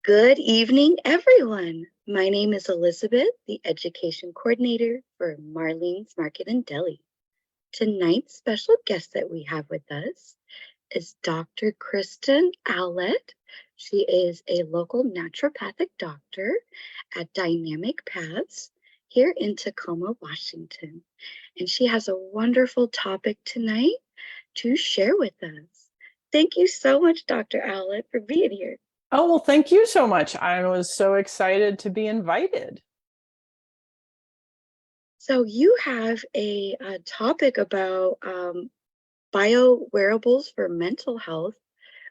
Good evening, everyone. My name is Elizabeth, the Education Coordinator for Marlene's Market and Deli. Tonight's special guest that we have with us is Dr. Kristen Allott. She is a local naturopathic doctor at Dynamic Paths here in Tacoma, Washington. And she has a wonderful topic tonight to share with us. Thank you so much, Dr. Allott, for being here. Oh, well, thank you so much. I was so excited to be invited. So you have a topic about bio-wearables for mental health,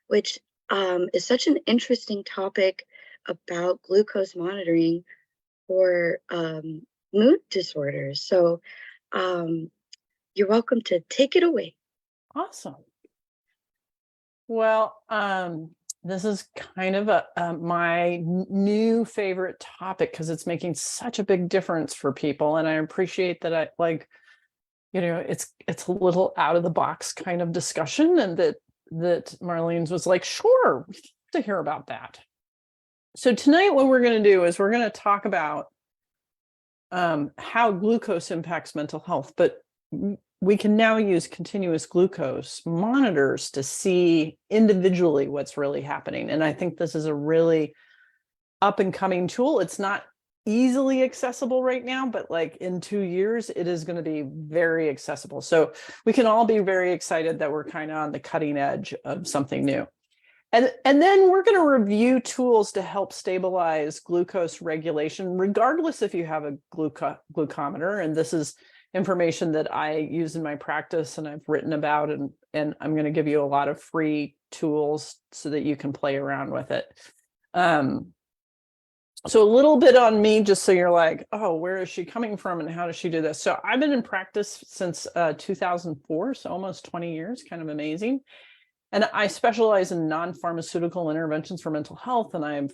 which is such an interesting topic about glucose monitoring for mood disorders. So you're welcome to take it away. Awesome. Well, this is kind of my new favorite topic because it's making such a big difference for people, and I appreciate that it's a little out of the box kind of discussion, and that Marlene's was like, sure, we have to hear about that. So tonight, what we're going to do is we're going to talk about how glucose impacts mental health, but we can now use continuous glucose monitors to see individually what's really happening. And I think this is a really up and coming tool. It's not easily accessible right now, but like in 2 years, it is going to be very accessible. So we can all be very excited that we're kind of on the cutting edge of something new. And then we're going to review tools to help stabilize glucose regulation, regardless if you have a glucometer. And this is information that I use in my practice and I've written about, and I'm going to give you a lot of free tools so that you can play around with it. So a little bit on me, just so you're like, oh, where is she coming from and how does she do this? So I've been in practice since 2004, so almost 20 years, kind of amazing. And I specialize in non-pharmaceutical interventions for mental health, and I've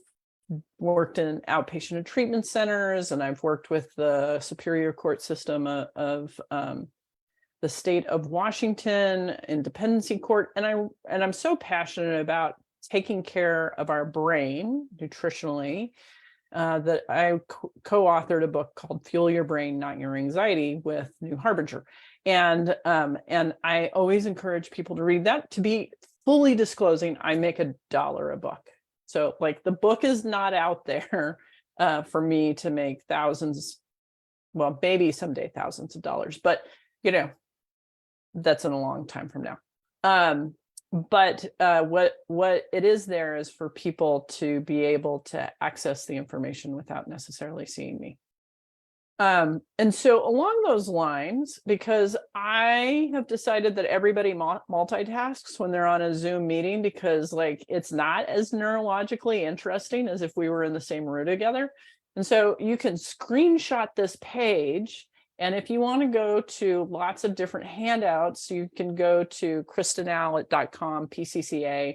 worked in outpatient and treatment centers, and I've worked with the Superior Court system of the state of Washington in dependency court, and I'm so passionate about taking care of our brain nutritionally that I co-authored a book called "Fuel Your Brain, Not Your Anxiety" with New Harbinger, and I always encourage people to read that. To be fully disclosing, I make $1 a book. So like the book is not out there for me to make thousands, well, maybe someday thousands of dollars, but that's in a long time from now. But what it is there is for people to be able to access the information without necessarily seeing me. And so along those lines, because I have decided that everybody multitasks when they're on a Zoom meeting, because like it's not as neurologically interesting as if we were in the same room together. And so you can screenshot this page. And if you want to go to lots of different handouts, you can go to kristenallott.com, PCCA.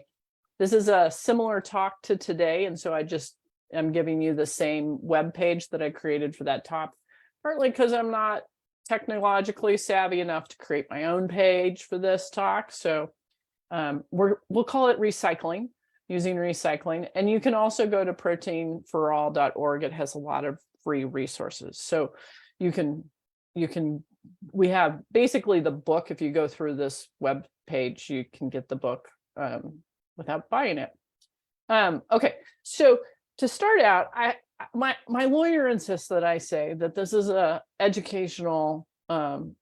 This is a similar talk to today. And so I just am giving you the same web page that I created for that talk. Partly because I'm not technologically savvy enough to create my own page for this talk. So we'll call it recycling, using recycling. And you can also go to proteinforall.org. It has a lot of free resources. So we have basically the book. If you go through this web page, you can get the book without buying it. Okay, so to start out, my lawyer insists that I say that this is a educational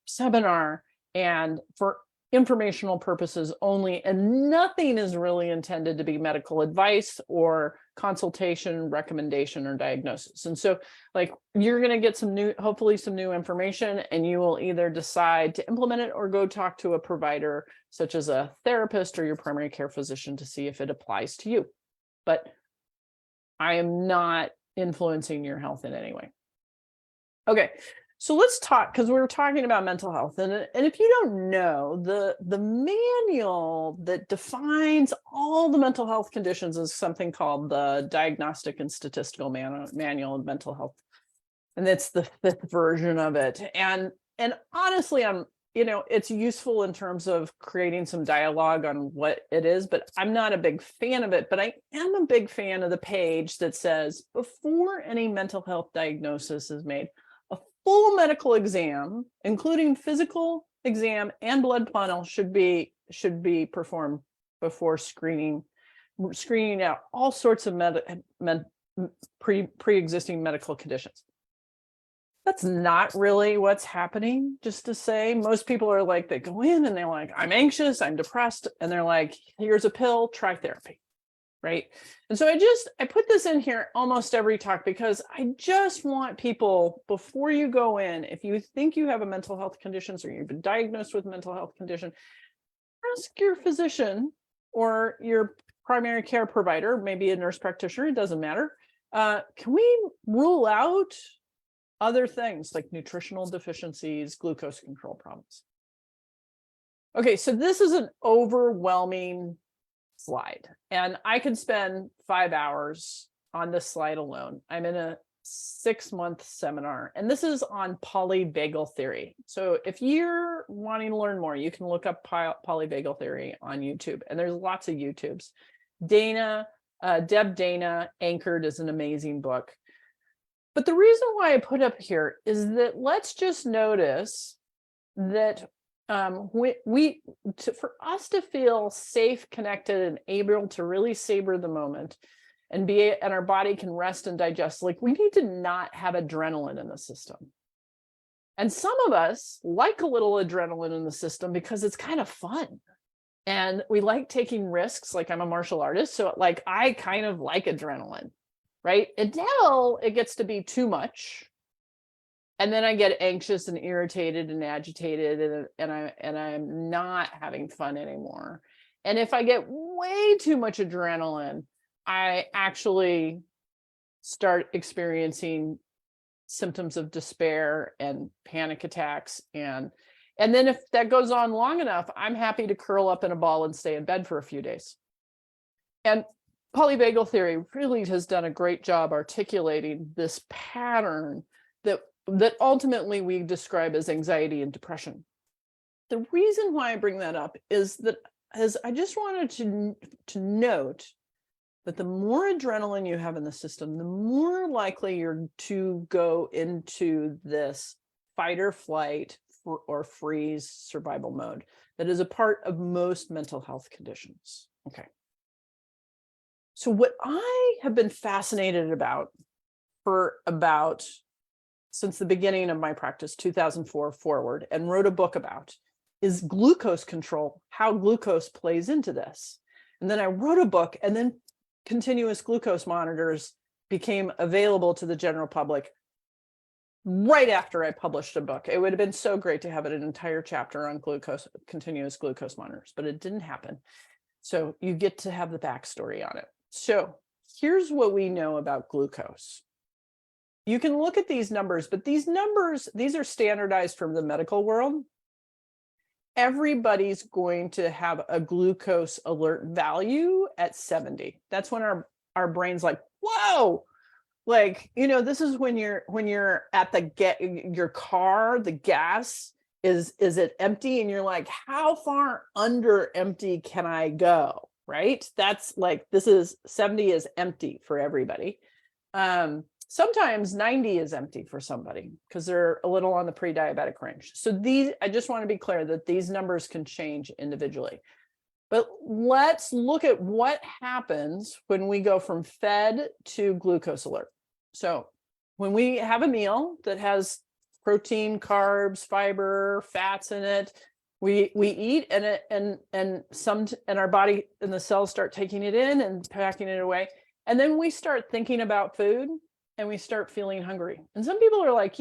seminar and for informational purposes only, and nothing is really intended to be medical advice or consultation, recommendation, or diagnosis. And so like you're going to get hopefully some new information, and you will either decide to implement it or go talk to a provider such as a therapist or your primary care physician to see if it applies to you. But I am not influencing your health in any way. Okay, so let's talk, because we were talking about mental health. And if you don't know, the manual that defines all the mental health conditions is something called the Diagnostic and Statistical Manual of Mental Health. And it's the 5th version of it. And honestly, it's useful in terms of creating some dialogue on what it is, but I'm not a big fan of it. But I am a big fan of the page that says before any mental health diagnosis is made, a full medical exam, including physical exam and blood panel, should be performed before screening out all sorts of pre-existing medical conditions. That's not really what's happening. Just to say, most people are like, they go in and they're like, I'm anxious, I'm depressed, and they're like, here's a pill, try therapy, right? And so I put this in here almost every talk because I just want people, before you go in, if you think you have a mental health condition or you've been diagnosed with a mental health condition, ask your physician or your primary care provider, maybe a nurse practitioner, it doesn't matter. Can we rule out other things like nutritional deficiencies, glucose control problems? Okay, so this is an overwhelming slide, and I could spend 5 hours on this slide alone. I'm in a 6-month seminar, and this is on polyvagal theory. So if you're wanting to learn more, you can look up polyvagal theory on YouTube, and there's lots of YouTubes. Deb Dana, Anchored is an amazing book. But the reason why I put up here is that let's just notice that for us to feel safe, connected, and able to really savor the moment and our body can rest and digest, like we need to not have adrenaline in the system. And some of us like a little adrenaline in the system because it's kind of fun. And we like taking risks. Like I'm a martial artist, so like I kind of like adrenaline. Right? Until it gets to be too much. And then I get anxious and irritated and agitated and I'm not having fun anymore. And if I get way too much adrenaline, I actually start experiencing symptoms of despair and panic attacks. And then if that goes on long enough, I'm happy to curl up in a ball and stay in bed for a few days. And polyvagal theory really has done a great job articulating this pattern that ultimately we describe as anxiety and depression. The reason why I bring that up is that I just wanted to note that the more adrenaline you have in the system, the more likely you're to go into this fight or flight or freeze survival mode that is a part of most mental health conditions. Okay. So what I have been fascinated about since the beginning of my practice, 2004 forward, and wrote a book about is glucose control, how glucose plays into this. And then I wrote a book, and then continuous glucose monitors became available to the general public right after I published a book. It would have been so great to have an entire chapter on continuous glucose monitors, but it didn't happen. So you get to have the backstory on it. So here's what we know about glucose. You can look at these numbers, but these are standardized from the medical world. Everybody's going to have a glucose alert value at 70. That's when our brain's like, whoa, like, this is when you're at your car, the gas is it empty? And you're like, how far under empty can I go? Right? That's like, 70 is empty for everybody. Sometimes 90 is empty for somebody because they're a little on the pre-diabetic range. So I just want to be clear that these numbers can change individually. But let's look at what happens when we go from fed to glucose alert. So when we have a meal that has protein, carbs, fiber, fats in it, we eat and our body and the cells start taking it in and packing it away. And then we start thinking about food and we start feeling hungry. And some people are like,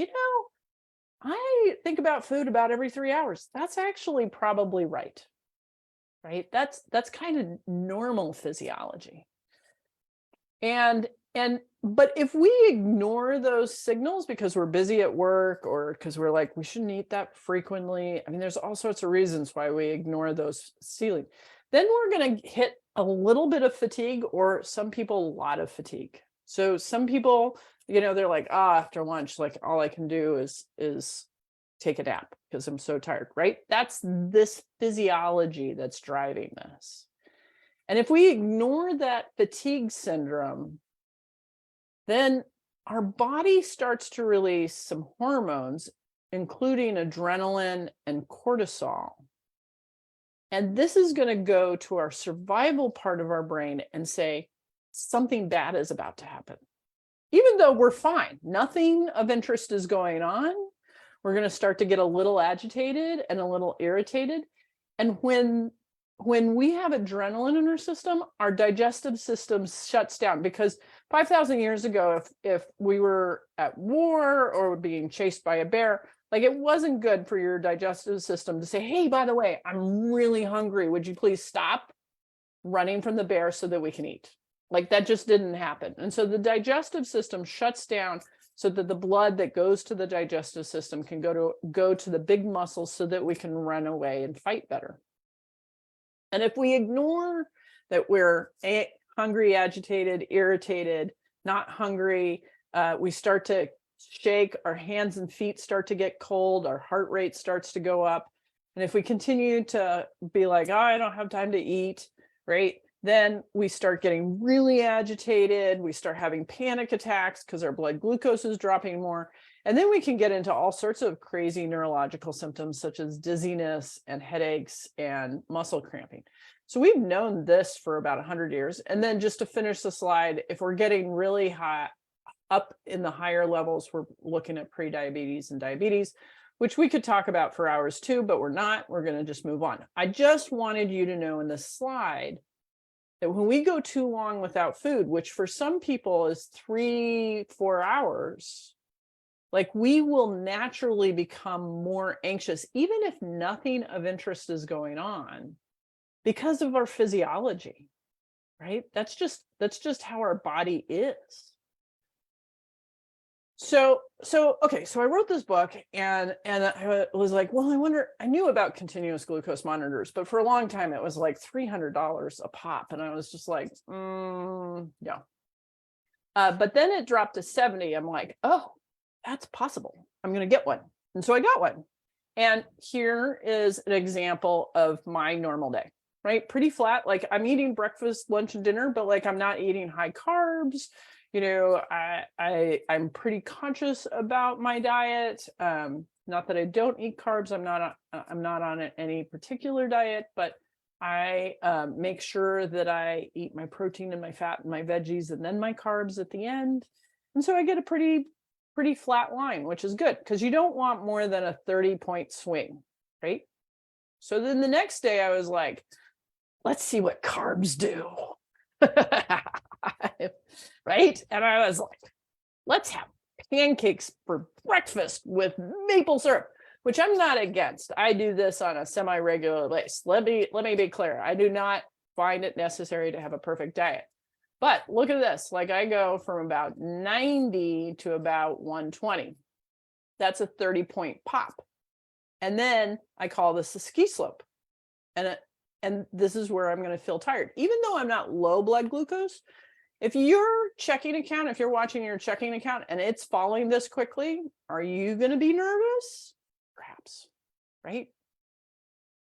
I think about food about every 3 hours. That's actually probably right? That's kind of normal physiology. But if we ignore those signals because we're busy at work or because we're like, we shouldn't eat that frequently. I mean, there's all sorts of reasons why we ignore those ceiling. Then we're going to hit a little bit of fatigue, or some people, a lot of fatigue. So some people, they're like, after lunch, like all I can do is take a nap because I'm so tired, right? That's this physiology that's driving this. And if we ignore that fatigue syndrome, then our body starts to release some hormones, including adrenaline and cortisol. And this is going to go to our survival part of our brain and say, something bad is about to happen. Even though we're fine, nothing of interest is going on, we're going to start to get a little agitated and a little irritated. And when we have adrenaline in our system, our digestive system shuts down, because 5,000 years ago, if we were at war or being chased by a bear, like, it wasn't good for your digestive system to say, hey, by the way, I'm really hungry. Would you please stop running from the bear so that we can eat? Like, that just didn't happen. And so the digestive system shuts down so that the blood that goes to the digestive system can go to the big muscles so that we can run away and fight better. And if we ignore that we're hungry, agitated, irritated, not hungry, we start to shake, our hands and feet start to get cold, our heart rate starts to go up. And if we continue to be like, oh, I don't have time to eat, right? Then we start getting really agitated. We start having panic attacks because our blood glucose is dropping more. And then we can get into all sorts of crazy neurological symptoms, such as dizziness and headaches and muscle cramping. So we've known this for about 100 years. And then just to finish the slide, if we're getting really high up in the higher levels, we're looking at prediabetes and diabetes, which we could talk about for hours too, but we're not. We're going to just move on. I just wanted you to know in this slide that when we go too long without food, which for some people is 3-4 hours, like, we will naturally become more anxious, even if nothing of interest is going on, because of our physiology, right? That's just how our body is. So I wrote this book, and I was like, well, I wonder, I knew about continuous glucose monitors, but for a long time it was like $300 a pop. And I was just like, no. But then it dropped to 70. I'm like, oh, that's possible. I'm going to get one. And so I got one. And here is an example of my normal day, right? Pretty flat. Like, I'm eating breakfast, lunch, and dinner, but like, I'm not eating high carbs. You know, I'm pretty conscious about my diet. Not that I don't eat carbs. I'm not on any particular diet, but I make sure that I eat my protein and my fat and my veggies and then my carbs at the end. And so I get a pretty flat line, which is good, because you don't want more than a 30-point swing, right? So then the next day I was like, let's see what carbs do. Right? And I was like, let's have pancakes for breakfast with maple syrup, which I'm not against. I do this on a semi-regular basis. Let me be clear. I do not find it necessary to have a perfect diet. But look at this. Like, I go from about 90 to about 120. That's a 30-point pop. And then I call this a ski slope. And this is where I'm going to feel tired. Even though I'm not low blood glucose, if your checking account, if you're watching your checking account and it's falling this quickly, are you going to be nervous? Perhaps, right?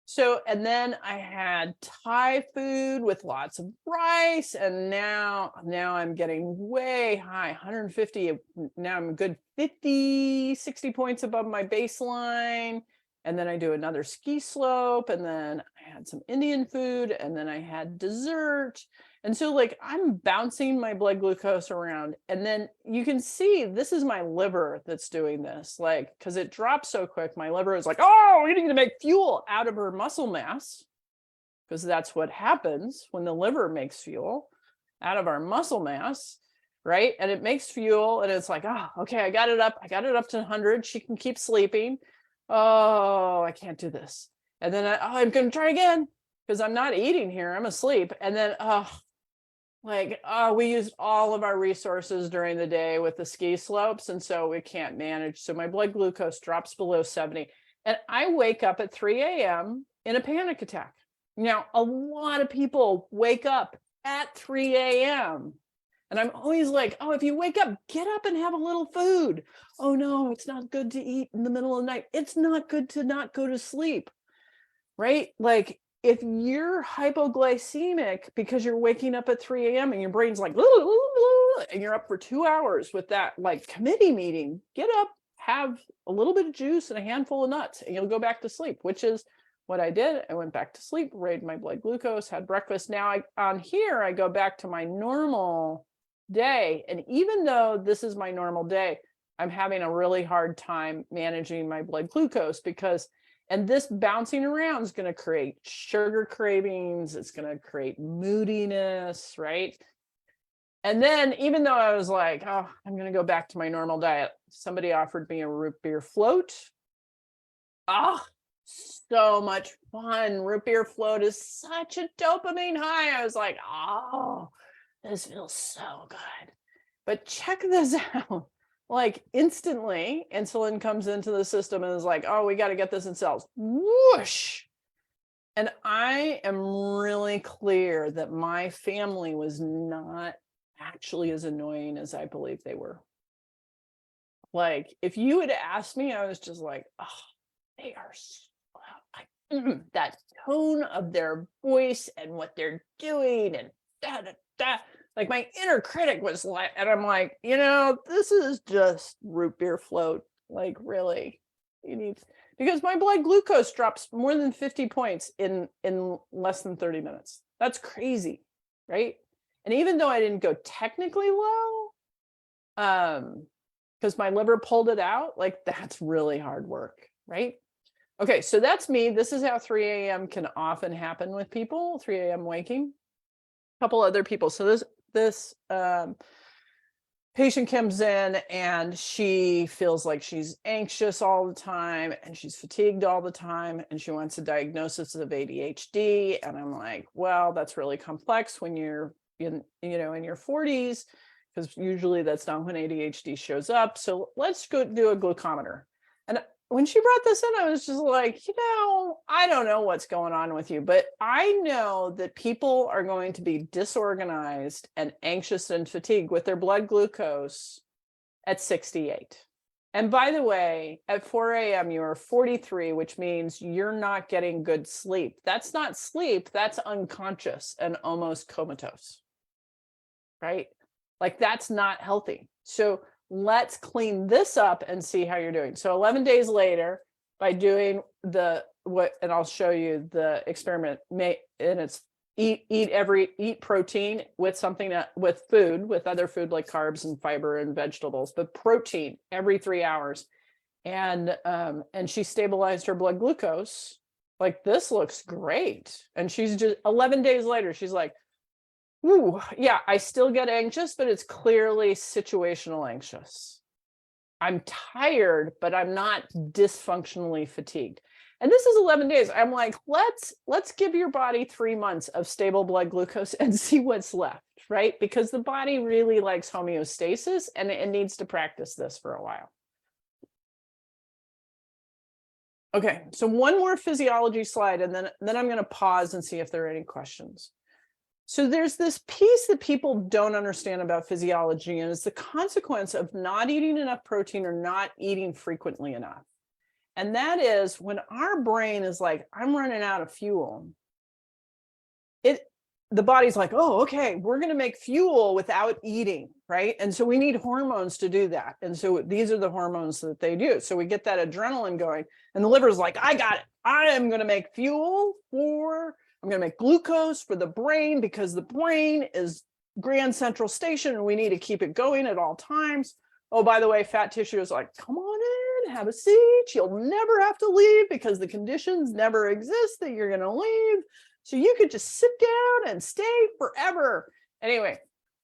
So, and then I had Thai food with lots of rice, and now I'm getting way high, 150. Now I'm a good 50, 60 points above my baseline. And then I do another ski slope, and then I had some Indian food, and then I had dessert. And so, like, I'm bouncing my blood glucose around. And then you can see this is my liver that's doing this, like, because it drops so quick. My liver is like, oh, we need to make fuel out of her muscle mass, because that's what happens when the liver makes fuel out of our muscle mass, right? And it makes fuel, and it's like, oh, okay, I got it up to 100. She can keep sleeping. Oh, I can't do this. And then I'm going to try again, because I'm not eating here. I'm asleep. And then, we used all of our resources during the day with the ski slopes. And so we can't manage. So my blood glucose drops below 70. And I wake up at 3 a.m. in a panic attack. Now, a lot of people wake up at 3 a.m. And I'm always like, oh, if you wake up, get up and have a little food. Oh no, it's not good to eat in the middle of the night. It's not good to not go to sleep, right? Like if you're hypoglycemic because you're waking up at 3 a.m. and your brain's like, and you're up for 2 hours with that like committee meeting, get up, have a little bit of juice and a handful of nuts, and you'll go back to sleep, which is what I did. I went back to sleep, raised my blood glucose, had breakfast. Now on here, I go back to my normal day. And even though this is my normal day, I'm having a really hard time managing my blood glucose because, and this bouncing around is going to create sugar cravings. It's going to create moodiness, right? And then even though I was like, oh, I'm going to go back to my normal diet, somebody offered me a root beer float. Oh, so much fun. Root beer float is such a dopamine high. I was like, oh, this feels so good. But check this out. Like instantly, insulin comes into the system and is like, oh, we got to get this in cells. Whoosh. And I am really clear that my family was not actually as annoying as I believe they were. Like, if you had asked me, I was just like, oh, they are so, that tone of their voice and what they're doing and da da da. Like my inner critic was like, and I'm like, this is just root beer float. Like, really, you need, because my blood glucose drops more than 50 points in less than 30 minutes. That's crazy, right? And even though I didn't go technically low, because my liver pulled it out, like that's really hard work, right? Okay, so that's me. This is how 3 a.m. can often happen with people, 3 a.m. waking. A couple other people. So this patient comes in and she feels like she's anxious all the time and she's fatigued all the time and she wants a diagnosis of ADHD. And I'm like, well, that's really complex when you're in your 40s, because usually that's not when ADHD shows up. So let's go do a glucometer. And when she brought this in, I was just like, I don't know what's going on with you, but I know that people are going to be disorganized and anxious and fatigued with their blood glucose at 68. And by the way, at 4 a.m., you are 43, which means you're not getting good sleep. That's not sleep, that's unconscious and almost comatose, right? Like that's not healthy. So let's clean this up and see how you're doing. So 11 days later, by doing and I'll show you the experiment, and it's eat protein with something with other food like carbs and fiber and vegetables, but protein every 3 hours. And she stabilized her blood glucose. Like, this looks great. And she's just 11 days later, she's like, ooh, yeah, I still get anxious, but it's clearly situational anxious. I'm tired, but I'm not dysfunctionally fatigued. And this is 11 days. I'm like, let's give your body 3 months of stable blood glucose and see what's left, right? Because the body really likes homeostasis and it needs to practice this for a while. Okay, so one more physiology slide, and then I'm going to pause and see if there are any questions. So there's this piece that people don't understand about physiology, and it's the consequence of not eating enough protein or not eating frequently enough. And that is when our brain is like, I'm running out of fuel. The body's like, oh, okay, we're going to make fuel without eating, right? And so we need hormones to do that. And so these are the hormones that they do. So we get that adrenaline going, and the liver's like, I got it. I am going to make I'm going to make glucose for the brain because the brain is Grand Central Station and we need to keep it going at all times. Oh, by the way, fat tissue is like, come on in, have a seat. You'll never have to leave because the conditions never exist that you're going to leave. So you could just sit down and stay forever. Anyway,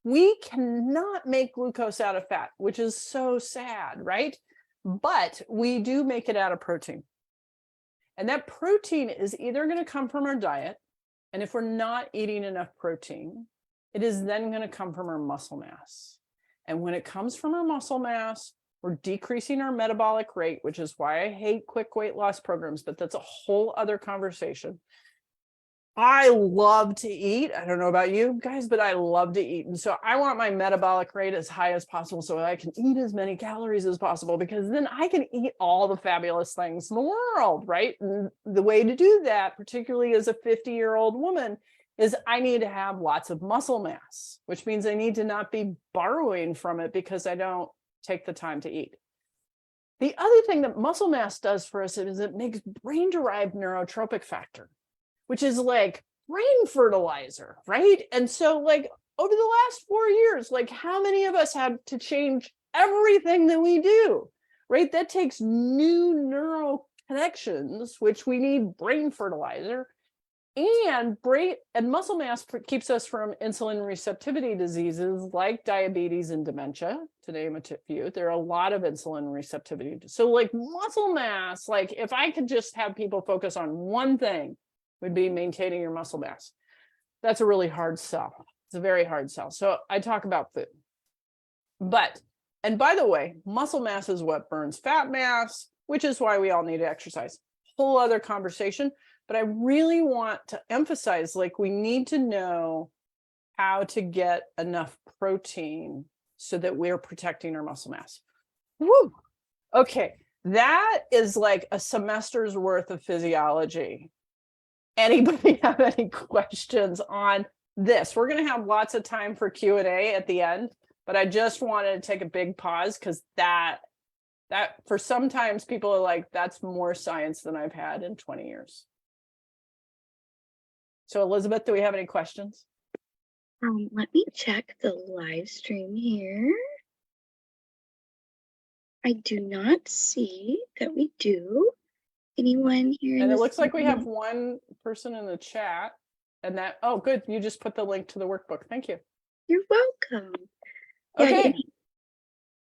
we cannot make glucose out of fat, which is so sad, right? But we do make it out of protein. And that protein is either going to come from our diet, and if we're not eating enough protein, it is then going to come from our muscle mass. And when it comes from our muscle mass, we're decreasing our metabolic rate, which is why I hate quick weight loss programs, but that's a whole other conversation. I love to eat. I don't know about you guys, but I love to eat. And so I want my metabolic rate as high as possible so I can eat as many calories as possible, because then I can eat all the fabulous things in the world, right? And the way to do that, particularly as a 50-year-old woman, is I need to have lots of muscle mass, which means I need to not be borrowing from it because I don't take the time to eat. The other thing that muscle mass does for us is it makes brain-derived neurotrophic factor, which is like brain fertilizer, right? And so like over the last 4 years, like how many of us had to change everything that we do, right? That takes new neural connections, which we need brain fertilizer, and brain and muscle mass keeps us from insulin receptivity diseases like diabetes and dementia, to name a few. There are a lot of insulin receptivity. So like muscle mass, like if I could just have people focus on one thing, would be maintaining your muscle mass. That's a really hard sell. It's a very hard sell. So I talk about food. But, and by the way, muscle mass is what burns fat mass, which is why we all need to exercise. Whole other conversation. But I really want to emphasize, like, we need to know how to get enough protein so that we're protecting our muscle mass. Woo! Okay, that is like a semester's worth of physiology. Anybody have any questions on this? We're going to have lots of time for Q&A at the end, but I just wanted to take a big pause because that for sometimes people are like, that's more science than I've had in 20 years. So Elizabeth, do we have any questions? Let me check the live stream here. I do not see that we do. Anyone here? And it looks like we have one person in the chat, and that, oh, good. You just put the link to the workbook. Thank you. You're welcome. Okay.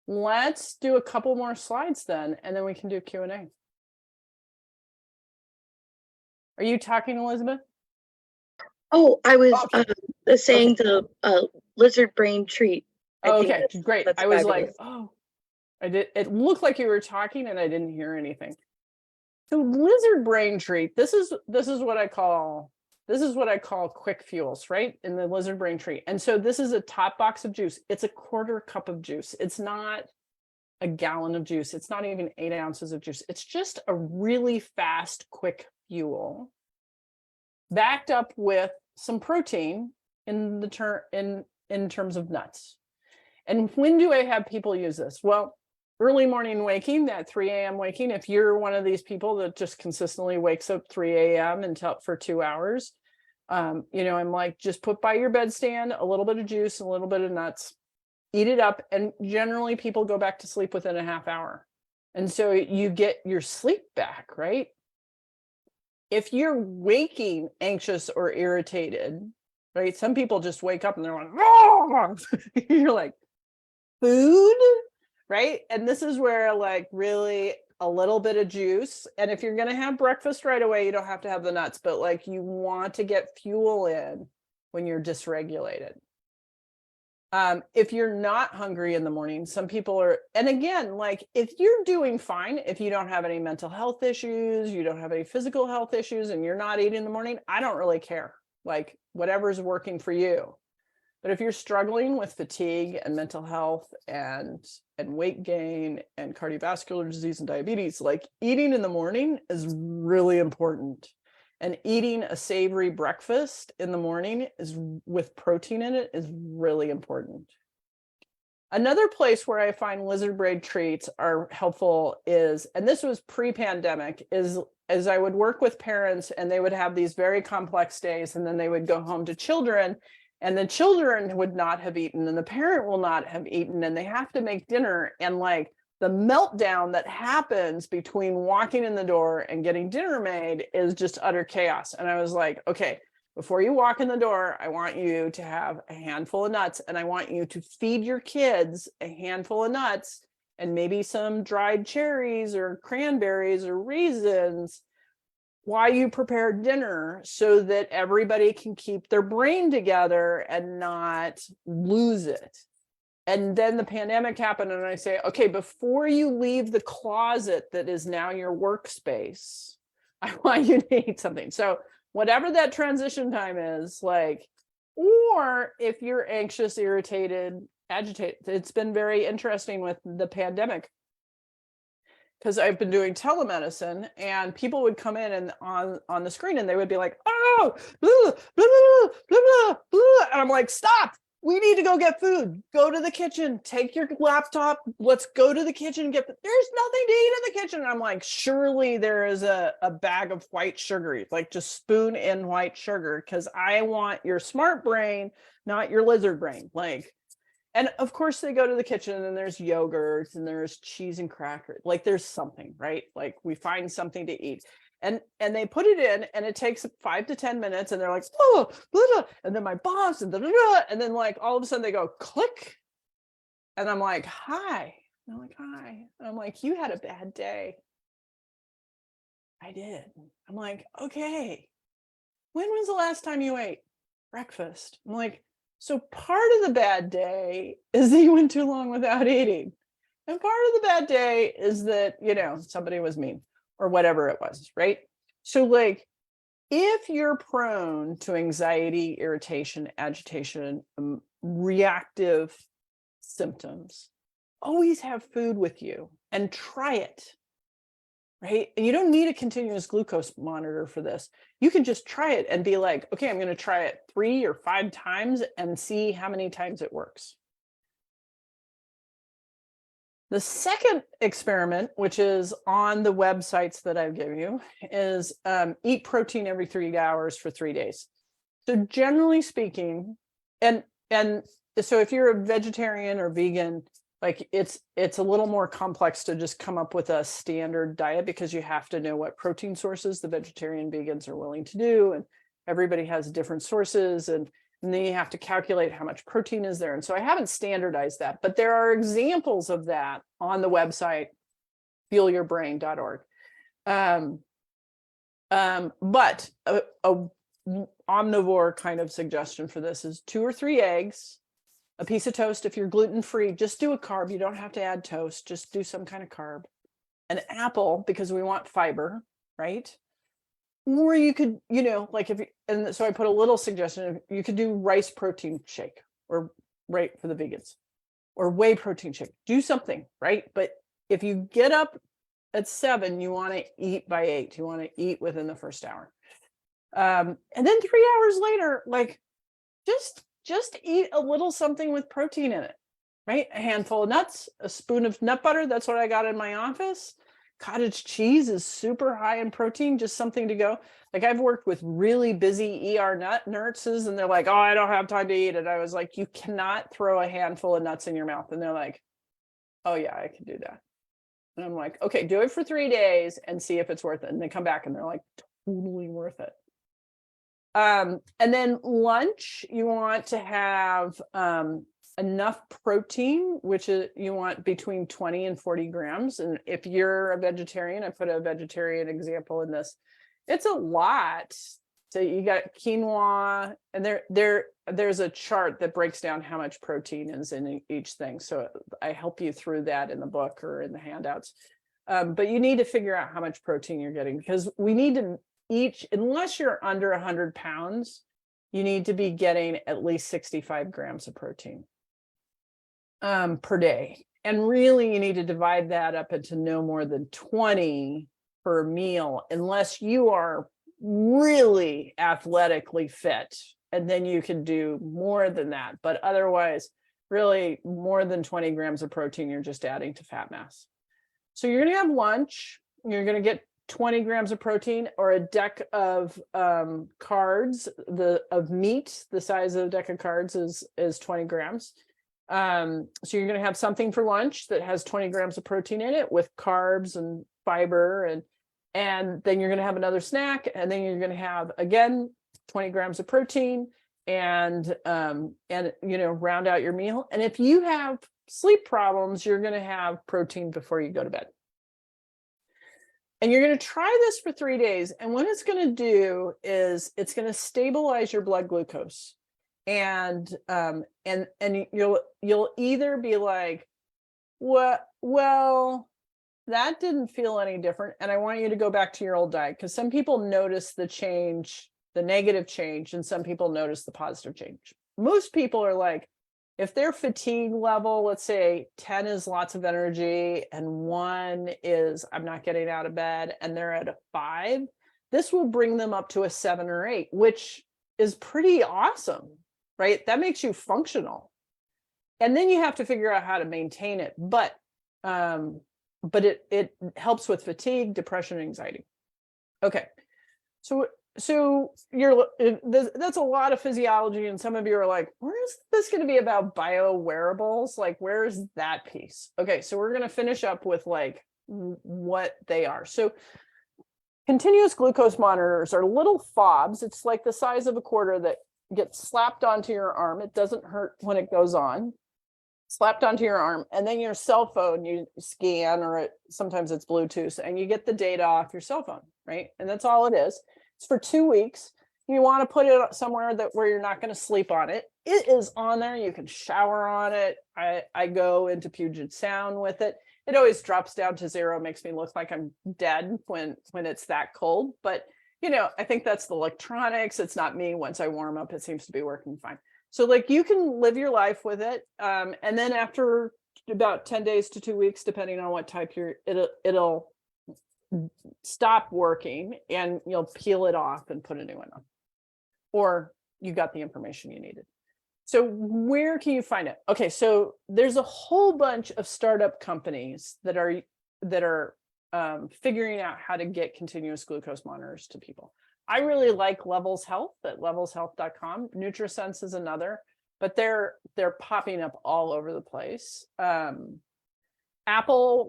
Let's do a couple more slides then, and then we can do Q&A. Are you talking, Elizabeth? Oh, I was saying the lizard brain treat. Okay, great. I was fabulous. like, oh, I did. It looked like you were talking and I didn't hear anything. So lizard brain treat, this is what I call quick fuels, right? In the lizard brain treat. And so this is a top box of juice. It's a 1/4 cup of juice. It's not a gallon of juice. It's not even 8 ounces of juice. It's just a really fast, quick fuel backed up with some protein in terms of nuts. And when do I have people use this? Well, early morning waking, that 3 a.m. waking, if you're one of these people that just consistently wakes up 3 a.m. until for 2 hours, I'm like, just put by your bedstand a little bit of juice, a little bit of nuts, eat it up. And generally people go back to sleep within a half hour. And so you get your sleep back, right? If you're waking anxious or irritated, right? Some people just wake up and they're like, oh! You're like, food, right? And this is where like really a little bit of juice. And if you're going to have breakfast right away, you don't have to have the nuts, but like you want to get fuel in when you're dysregulated. If you're not hungry in the morning, some people are, and again, like if you're doing fine, if you don't have any mental health issues, you don't have any physical health issues, and you're not eating in the morning, I don't really care. Like whatever's working for you. But if you're struggling with fatigue and mental health and weight gain and cardiovascular disease and diabetes, like eating in the morning is really important. And eating a savory breakfast in the morning is with protein in it is really important. Another place where I find lizard brain treats are helpful is, and this was pre-pandemic, is as I would work with parents and they would have these very complex days and then they would go home to children and the children would not have eaten and the parent will not have eaten and they have to make dinner, and like the meltdown that happens between walking in the door and getting dinner made is just utter chaos. And I was like, okay, before you walk in the door, I want you to have a handful of nuts and I want you to feed your kids a handful of nuts and maybe some dried cherries or cranberries or raisins while you prepare dinner so that everybody can keep their brain together and not lose it. And then the pandemic happened and I say, okay, before you leave the closet that is now your workspace, I want you to eat something. So whatever that transition time is, like, or if you're anxious, irritated, agitated. It's been very interesting with the pandemic because I've been doing telemedicine and people would come in and on the screen and they would be like, oh, blah, blah, blah, blah, blah, blah. And I'm like, stop. We need to go get food. Go to the kitchen. Take your laptop. Let's go to the kitchen and there's nothing to eat in the kitchen. And I'm like, surely there is a bag of white sugar. Like just spoon in white sugar because I want your smart brain, not your lizard brain. Like, and of course they go to the kitchen and there's yogurt and there's cheese and crackers. Like there's something, right? Like we find something to eat. And they put it in and it takes 5 to 10 minutes and they're like, oh, blah, blah. And then my boss and blah, blah, blah. And then like all of a sudden they go click. And I'm like, hi. And I'm like, hi. And I'm like, you had a bad day. I did. I'm like, okay. When was the last time you ate breakfast? I'm like, so part of the bad day is that you went too long without eating. And part of the bad day is that, somebody was mean or whatever it was, right? So like, if you're prone to anxiety, irritation, agitation, reactive symptoms, always have food with you and try it, right? And you don't need a continuous glucose monitor for this. You can just try it and be like, okay, I'm going to try it 3 or 5 times and see how many times it works. The second experiment, which is on the websites that I've given you, is eat protein every 3 hours for 3 days. So generally speaking, and so if you're a vegetarian or vegan, like it's a little more complex to just come up with a standard diet because you have to know what protein sources the vegetarian vegans are willing to do. And everybody has different sources. And then you have to calculate how much protein is there. And so I haven't standardized that, but there are examples of that on the website, fuelyourbrain.org. But a omnivore kind of suggestion for this is 2 or 3 eggs, a piece of toast. If you're gluten-free, just do a carb. You don't have to add toast, just do some kind of carb. An apple, because we want fiber, right? Or you could, like and so I put a little suggestion, you could do rice protein shake or right for the vegans or whey protein shake, do something, right? But if you get up at 7, you want to eat by 8, you want to eat within the first hour. And then 3 hours later, like just eat a little something with protein in it, right? A handful of nuts, a spoon of nut butter. That's what I got in my office. Cottage cheese is super high in protein, just something to go. Like I've worked with really busy ER nurses and they're like, oh, I don't have time to eat it. I was like, you cannot throw a handful of nuts in your mouth. And they're like, oh yeah, I can do that. And I'm like, okay, do it for 3 days and see if it's worth it. And they come back and they're like, totally worth it. And then lunch, you want to have enough protein, which is you want between 20 and 40 grams. And if you're a vegetarian, I put a vegetarian example in this. It's a lot. So you got quinoa, and there's a chart that breaks down how much protein is in each thing. So I help you through that in the book or in the handouts. But you need to figure out how much protein you're getting because we need to unless you're under 100 pounds, you need to be getting at least 65 grams of protein per day. And really, you need to divide that up into no more than 20 per meal, unless you are really athletically fit. And then you can do more than that. But otherwise, really more than 20 grams of protein, you're just adding to fat mass. So you're going to have lunch. You're going to get 20 grams of protein or a deck of cards, of meat. The size of a deck of cards is 20 grams. So you're going to have something for lunch that has 20 grams of protein in it with carbs and fiber, and then you're going to have another snack, and then you're going to have again 20 grams of protein, and round out your meal. And if you have sleep problems, you're going to have protein before you go to bed. And you're going to try this for 3 days. And what it's going to do is it's going to stabilize your blood glucose. And you'll either be like, well, that didn't feel any different. And I want you to go back to your old diet, because some people notice the change the negative change, and some people notice the positive change. Most people are like, if their fatigue level, let's say 10 is lots of energy and 1 is I'm not getting out of bed, and they're at a 5, this will bring them up to a 7 or 8, which is pretty awesome, right? That makes you functional. And then you have to figure out how to maintain it. But it helps with fatigue, depression, anxiety. Okay. So that's a lot of physiology, and some of you are like, where is this going to be about bio-wearables? Like, where is that piece? Okay, so we're going to finish up with like what they are. So continuous glucose monitors are little fobs. It's like the size of a quarter that gets slapped onto your arm. It doesn't hurt when it goes on. Slapped onto your arm, and then your cell phone you scan, or sometimes it's Bluetooth, and you get the data off your cell phone, right? And that's all it is. It's for 2 weeks. You want to put it somewhere where you're not going to sleep on it. It is on there. You can shower on it. I go into Puget Sound with it. It always drops down to 0, makes me look like I'm dead when it's that cold. But I think that's the electronics. It's not me. Once I warm up, it seems to be working fine. So like you can live your life with it. And then after about 10 days to 2 weeks, depending on what type it'll stop working, and you'll peel it off and put a new one on, or you got the information you needed. So where can you find it? Okay, so there's a whole bunch of startup companies that are figuring out how to get continuous glucose monitors to people. I really like Levels Health at levelshealth.com. NutriSense is another, but they're popping up all over the place. Apple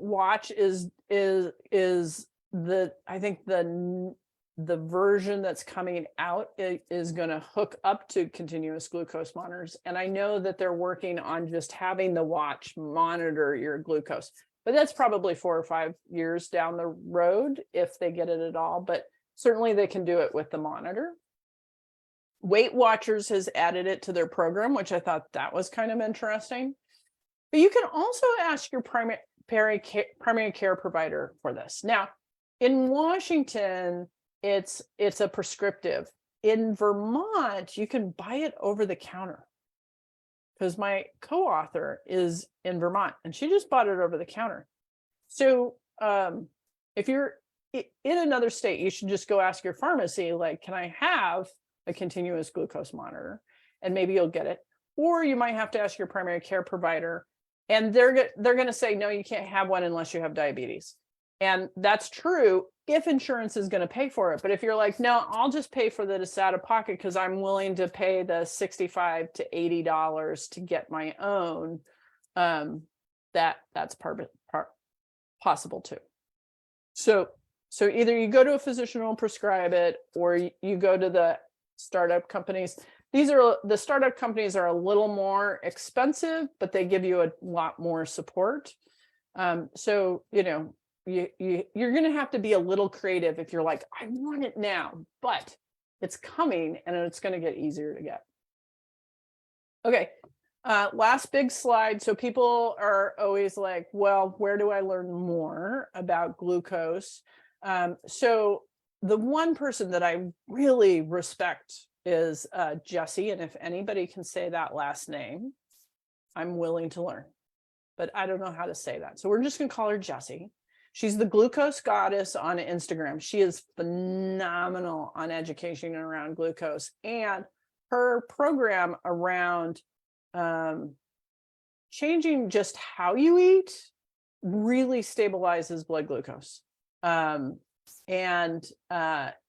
Watch is I think the version that's coming out is going to hook up to continuous glucose monitors, and I know that they're working on just having the watch monitor your glucose, but that's probably 4 or 5 years down the road if they get it at all. But certainly they can do it with the monitor. Weight Watchers has added it to their program, which I thought that was kind of interesting. But you can also ask your primary care provider for this. Now, in Washington, it's a prescriptive. In Vermont, you can buy it over the counter, because my co-author is in Vermont and she just bought it over the counter. So if you're in another state, you should just go ask your pharmacy, like, can I have a continuous glucose monitor? And maybe you'll get it. Or you might have to ask your primary care provider, and they're going to say, no, you can't have one unless you have diabetes. And that's true if insurance is going to pay for it. But if you're like, no, I'll just pay for this out of pocket because I'm willing to pay the $65 to $80 to get my own, that's possible too. So either you go to a physician who will prescribe it, or you go to the startup companies. The startup companies are a little more expensive, but they give you a lot more support. So you're going to have to be a little creative if you're like, I want it now, but it's coming and it's going to get easier to get. Okay. Last big slide. So people are always like, well, where do I learn more about glucose? So the one person that I really respect is Jessie. And if anybody can say that last name, I'm willing to learn, but I don't know how to say that. So we're just going to call her Jessie. She's the glucose goddess on Instagram. She is phenomenal on education around glucose, and her program around changing just how you eat really stabilizes blood glucose, and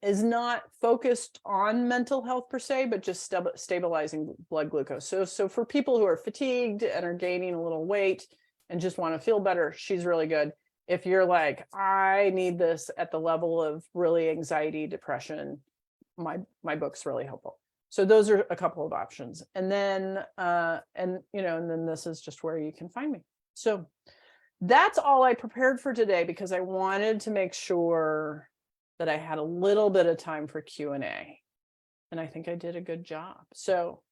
is not focused on mental health per se, but just stabilizing blood glucose. So for people who are fatigued and are gaining a little weight and just want to feel better, she's really good. If you're like, I need this at the level of really anxiety, depression, my book's really helpful. So those are a couple of options. And then, and then this is just where you can find me. So that's all I prepared for today, because I wanted to make sure that I had a little bit of time for Q&A. And I think I did a good job. So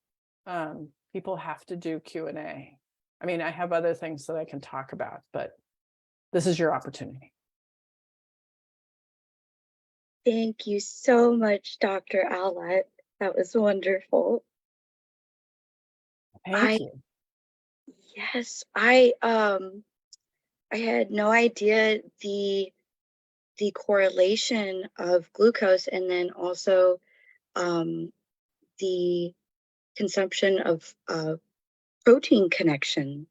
people have to do Q&A. I mean, I have other things that I can talk about, but this is your opportunity. Thank you so much, Dr. Allott. That was wonderful. I Thank you. yes, I had no idea the correlation of glucose and then also um the consumption of protein connection.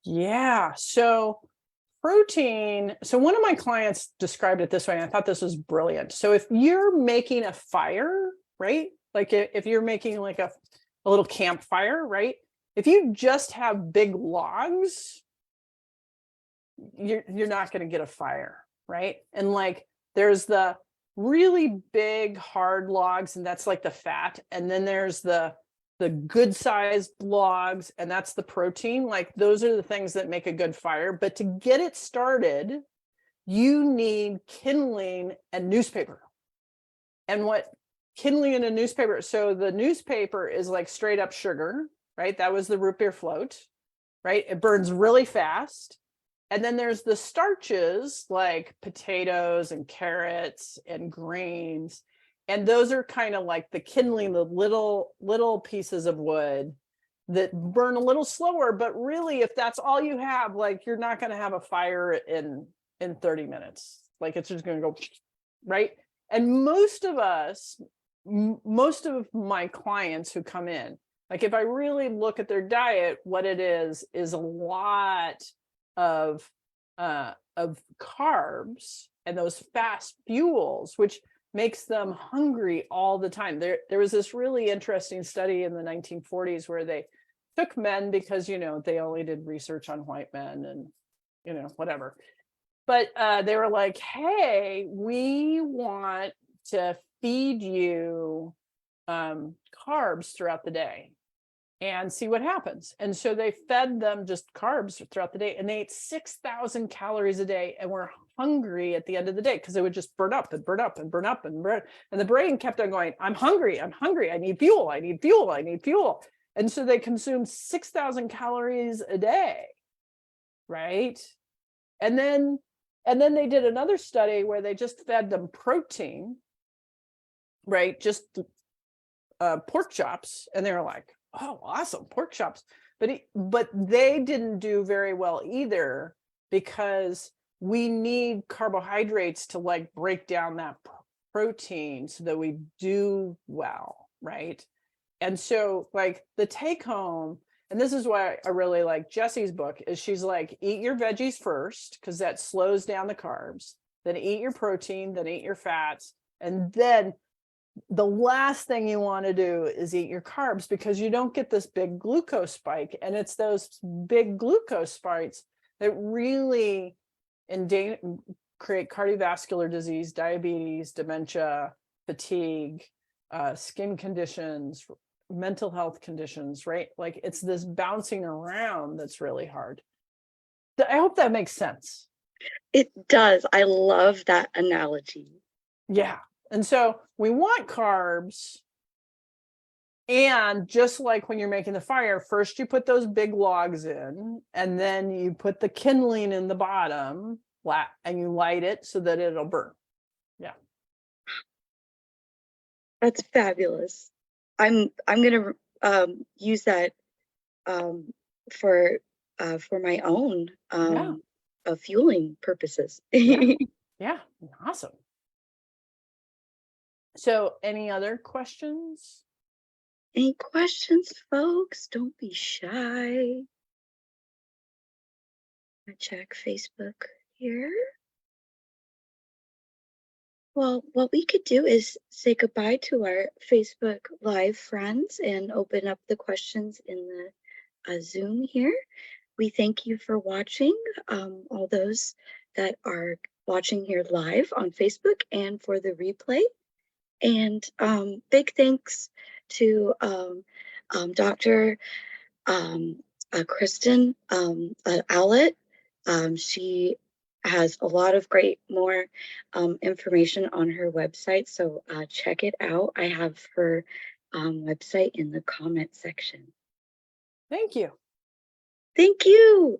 Yeah. So protein. So one of my clients described it this way, and I thought this was brilliant. So if you're making a fire, right? Like if you're making like a little campfire, right? If you just have big logs, you're not going to get a fire, right? And like there's the really big hard logs, and that's like the fat, and then there's the good sized logs, and that's the protein. Like those are the things that make a good fire. But to get it started, you need kindling and newspaper. And what kindling in a newspaper, so the newspaper is like straight up sugar, right? That was the root beer float, right? It burns really fast. And then there's the starches like potatoes and carrots and grains. And those are kind of like the kindling, the little pieces of wood that burn a little slower. But really, if that's all you have, like you're not going to have a fire in 30 minutes. Like it's just going to go right. And most of us, most of my clients who come in, like if I really look at their diet, what it is a lot of carbs and those fast fuels, which makes them hungry all the time. There was this really interesting study in the 1940s where they took men because they only did research on white men and whatever. But they were like, hey, we want to feed you carbs throughout the day and see what happens. And so they fed them just carbs throughout the day, and they ate 6,000 calories a day and were hungry at the end of the day because they would just burn up and burn up and burn up and burn. And the brain kept on going, I'm hungry, I need fuel, I need fuel, I need fuel. And so they consumed 6,000 calories a day, right? And then they did another study where they just fed them protein, right? Just pork chops, and they were like, oh, awesome, pork chops. But they didn't do very well either, because we need carbohydrates to like break down that protein so that we do well, right? And so like the take home, and this is why I really like Jesse's book, is she's like, eat your veggies first because that slows down the carbs, then eat your protein, then eat your fats, and then the last thing you want to do is eat your carbs, because you don't get this big glucose spike. And it's those big glucose spikes that really create cardiovascular disease, diabetes, dementia, fatigue, skin conditions, mental health conditions, right? Like it's this bouncing around that's really hard. I hope that makes sense. It does. I love that analogy. Yeah. And so we want carbs. And just like when you're making the fire, first you put those big logs in, and then you put the kindling in the bottom, and you light it so that it'll burn. Yeah. That's fabulous. I'm gonna use that for my own Yeah. fueling purposes. Yeah. Yeah. Awesome. So any other questions? Any questions, folks? Don't be shy. I check Facebook here. Well, what we could do is say goodbye to our Facebook Live friends and open up the questions in the Zoom here. We thank you for watching, all those that are watching here live on Facebook and for the replay. And big thanks to Dr. Kristen Allott. She has a lot of great more information on her website, so check it out. I have her website in the comment section. Thank you. Thank you.